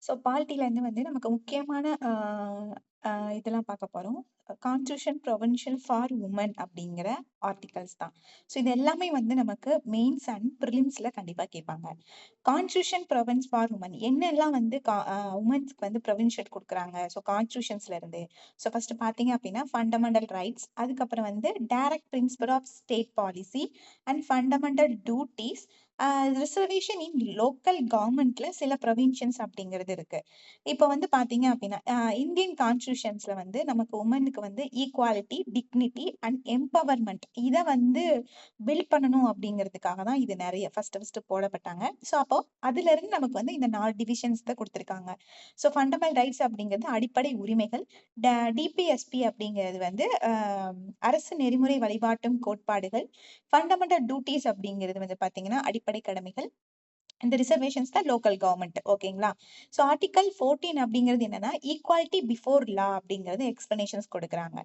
So பாலிட்டிலேருந்து வந்து நமக்கு முக்கியமான இதெல்லாம் பார்க்க போறோம். கான்ஸ்டிடியூஷன் ப்ரொவின்ஷியல் ஃபார் உமன் அப்படிங்கிற ஆர்டிகல்ஸ் தான். ஸோ இது எல்லாமே வந்து நமக்கு மெயின்ஸ் அண்ட் ப்ரிலிம்ஸ்ல கண்டிப்பா கேட்பாங்க. கான்ஸ்டிடியூஷன் ப்ரொவின்ஸ் ஃபார் உமன் என்னெல்லாம் வந்து உமன்ஸ்க்கு வந்து ப்ரொவின்ஷியல் குடுக்குறாங்க. ஸோ கான்ஸ்டிடியூஷன்ஸ்ல இருந்து. ஸோ ஃபர்ஸ்ட் பார்த்தீங்க அப்படின்னா ஃபண்டமெண்டல் ரைட்ஸ், அதுக்கப்புறம் வந்து direct principal of state policy and fundamental duties, reservation in local கவர்மெண்ட்ல சில ப்ரொவின்ஷன்ஸ் அப்படிங்கிறது இருக்கு. இப்போ வந்து பாத்தீங்க அப்படின்னா இந்தியன் கான்ஸ்டிடியூஷன்ஸ்ல வந்து நமக்கு உமனுக்கு வந்து ஈக்குவாலிட்டி, டிக்னிட்டி அண்ட் எம்பவர்மெண்ட் இதை வந்து பில்ட் பண்ணணும் அப்படிங்கிறதுக்காக தான் இது நிறைய ஃபர்ஸ்ட் போடப்பட்டாங்க. ஸோ அப்போ அதுல இருந்து நமக்கு வந்து இந்த 4 டிவிஷன்ஸ் தான் கொடுத்துருக்காங்க. ஸோ ஃபண்டமெண்டல் ரைட்ஸ் அப்படிங்கிறது அடிப்படை உரிமைகள், டிபிஎஸ்பி அப்படிங்கிறது வந்து அரசு நெறிமுறை வழிபாட்டும் கோட்பாடுகள், ஃபண்டமெண்டல் டியூட்டிஸ் அப்படிங்கிறது வந்து பாத்தீங்கன்னா அடிப்படை கடமைகள், இந்த ரிசர்வேஷன்ஸ் தான் லோக்கல் கவர்மெண்ட். ஓகேங்களா? ஸோ ஆர்டிகல் 14 அப்படிங்கிறது என்னன்னா ஈக்குவாலிட்டி பிஃபோர் லா அப்படிங்கிறது எக்ஸ்பிளனேஷன்ஸ் கொடுக்குறாங்க.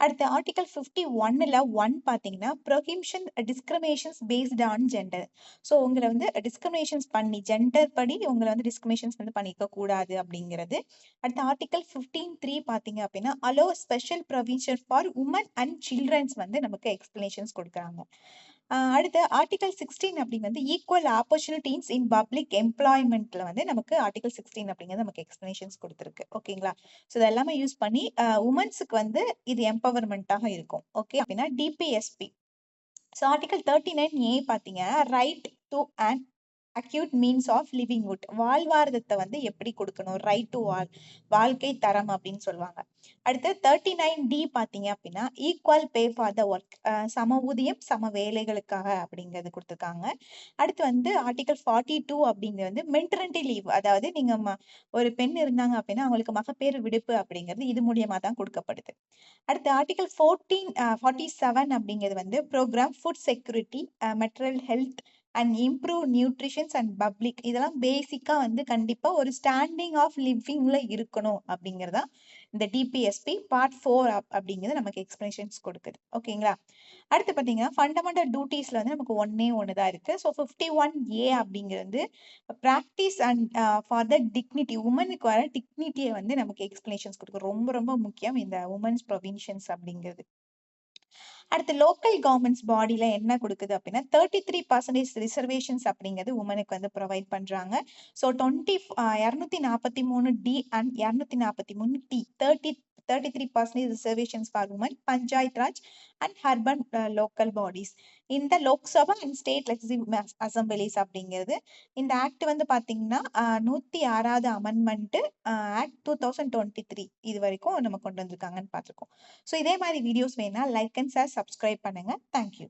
அடுத்து ஆர்டிகல் 51ல 1 பார்த்தீங்கன்னா prohibition discriminations based on gender. So உங்களை வந்து டிஸ்கிரிமினேஷன்ஸ் பண்ணி ஜெண்டர் படி உங்களை வந்து டிஸ்கிரிமினேஷன்ஸ் வந்து பண்ணிக்க கூடாது அப்படிங்கிறது. அடுத்து ஆர்டிகல் 15(3) பார்த்தீங்க அப்படின்னா allow special provision for women and childrens வந்து நமக்கு எக்ஸ்பிளனேஷன்ஸ் கொடுக்குறாங்க. அடுத்து ஆர்டிகல் 16 அப்படிங்கிறது ஈக்குவல் ஆப்பர்ச்சுனிட்டிஸ் இன் பப்ளிக் எம்ப்ளாய்மெண்ட்ல வந்து நமக்கு ஆர்டிகல் 16 அப்படிங்கிறது நமக்கு எக்ஸ்பிளனேஷன்ஸ் கொடுத்துருக்கு. ஓகேங்களா? ஸோ இதெல்லாமே யூஸ் பண்ணி உமன்ஸுக்கு வந்து இது எம்பவர்மெண்ட்டாக இருக்கும். ஓகே அப்படின்னா டிபிஎஸ்பி. ஸோ ஆர்டிகல் 39A பார்த்தீங்க right to and adequate means of livelihood, வாழ்வாரத்தை வந்து எப்படி கொடுக்கணும், ரைட் டு வாழ்க்கை தரம் அப்படின்னு சொல்லுவாங்க. அடுத்து 39D பார்த்தீங்க அப்படின்னா equal pay for the work, சம ஊதியம் சம வேலைகளுக்காக அப்படிங்கிறது கொடுத்துருக்காங்க. அடுத்து வந்து ஆர்டிகல் 42 அப்படிங்கிறது வந்து மெட்டர்னிட்டி லீவ், அதாவது நீங்க ஒரு பெண் இருந்தாங்க அப்படின்னா அவங்களுக்கு மகப்பேறு விடுப்பு அப்படிங்கிறது இது மூலியமா தான் கொடுக்கப்படுது. அடுத்து ஆர்டிகல் 47 அப்படிங்கிறது வந்து program food security, maternal health and improve nutritions and public, இதெல்லாம் பேசிக்கா வந்து கண்டிப்பா ஒரு ஸ்டாண்டிங் ஆஃப் லிவிங்ல இருக்கணும் அப்படிங்கிறதா இந்த டிபிஎஸ்பி பார்ட் 4 அப்படிங்கிறது நமக்கு எக்ஸ்பிளனேஷன்ஸ் கொடுக்குது. ஓகேங்களா? அடுத்து பார்த்தீங்கன்னா ஃபண்டமெண்டல் டியூட்டிஸ்ல வந்து நமக்கு ஒண்ணே தான் இருக்கு. ஸோ 51A அப்படிங்கிறது வந்து practice and for the dignity, உமனுக்கு வர டிக்னிட்டியை வந்து நமக்கு எக்ஸ்பிளனேஷன்ஸ் கொடுக்கும். ரொம்ப ரொம்ப முக்கியம் இந்த உமன்ஸ் ப்ரொவின்ஷன்ஸ் அப்படிங்கிறது. அடுத்து லோக்கல் கவர்மெண்ட்ஸ் பாடியில என்ன கொடுக்குது அப்படின்னா 33% ரிசர்வேஷன்ஸ் அப்படிங்கிறது உமனுக்கு வந்து ப்ரொவைட் பண்றாங்க. So 243D and 243T 33% reservations for women, Panchayat Raj and urban local bodies. இந்த Lok Sabha and state legislative assemblies அப்படிங்கிறது இந்த ஆக்ட் வந்து பாத்தீங்கன்னா 106வது அமெண்ட்மெண்ட் ஆக்ட் 2023 இது வரைக்கும் நம்ம கொண்டு வந்திருக்காங்கன்னு பார்த்திருக்கோம். ஸோ இதே மாதிரி வீடியோஸ் வேணா லைக் அண்ட் ஷேர் சப்ஸ்கிரைப் பண்ணுங்க. தேங்க்யூ.